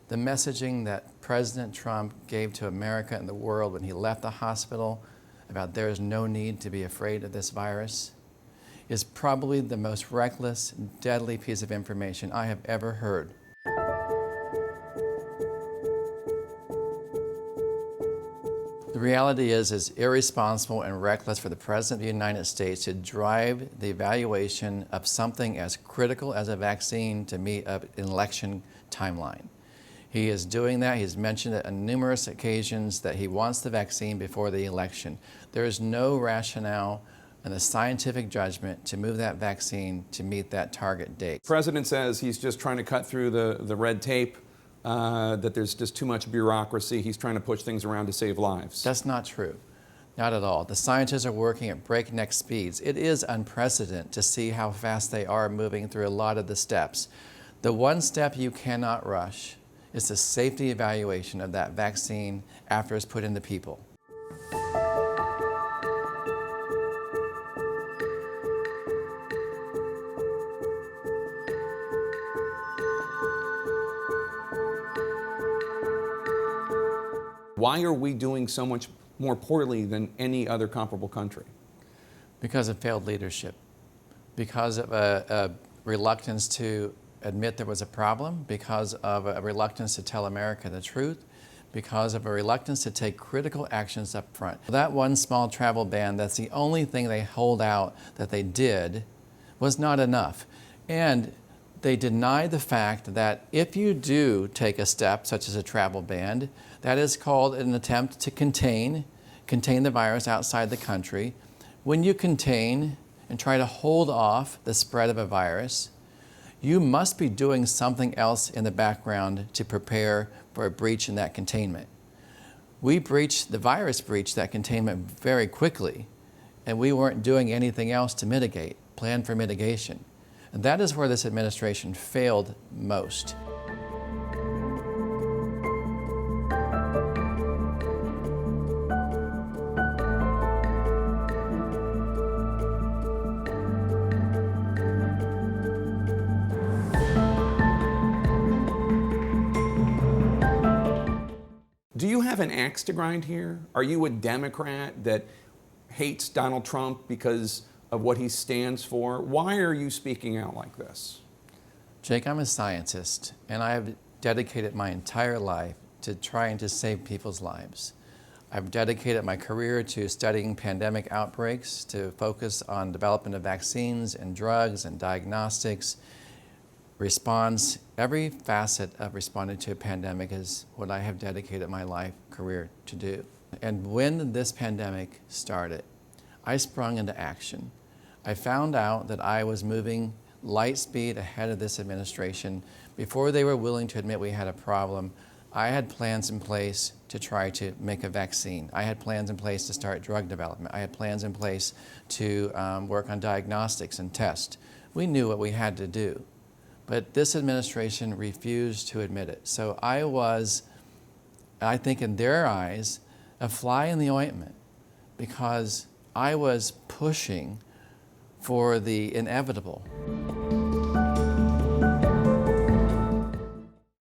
The messaging that President Trump gave to America and the world when he left the hospital about there is no need to be afraid of this virus is probably the most reckless, deadly piece of information I have ever heard. The reality is it's irresponsible and reckless for the President of the United States to drive the evaluation of something as critical as a vaccine to meet an election timeline. He is doing that. He's mentioned it on numerous occasions that he wants the vaccine before the election. There is no rationale and a scientific judgment to move that vaccine to meet that target date. The President says he's just trying to cut through the red tape, that there's just too much bureaucracy. He's trying to push things around to save lives. That's not true. Not at all. The scientists are working at breakneck speeds. It is unprecedented to see how fast they are moving through a lot of the steps. The one step you cannot rush is the safety evaluation of that vaccine after it's put into people. Why are we doing so much more poorly than any other comparable country? Because of failed leadership, because of a reluctance to admit there was a problem, because of a reluctance to tell America the truth, because of a reluctance to take critical actions up front. That one small travel ban, that's the only thing they hold out that they did, was not enough. And they deny the fact that if you do take a step, such as a travel ban, that is called an attempt to contain the virus outside the country. When you contain and try to hold off the spread of a virus, you must be doing something else in the background to prepare for a breach in that containment. The virus breached that containment very quickly, and we weren't doing anything else to mitigate, plan for mitigation. And that is where this administration failed most. Do you have an axe to grind here? Are you a Democrat that hates Donald Trump because of what he stands for? Why are you speaking out like this? Jake, I'm a scientist, and I have dedicated my entire life to trying to save people's lives. I've dedicated my career to studying pandemic outbreaks, to focus on development of vaccines and drugs and diagnostics. Response, every facet of responding to a pandemic is what I have dedicated my life career to do. And when this pandemic started, I sprung into action. I found out that I was moving light speed ahead of this administration. Before they were willing to admit we had a problem, I had plans in place to try to make a vaccine. I had plans in place to start drug development. I had plans in place to work on diagnostics and test. We knew what we had to do. But this administration refused to admit it. So I was, I think in their eyes, a fly in the ointment because I was pushing for the inevitable.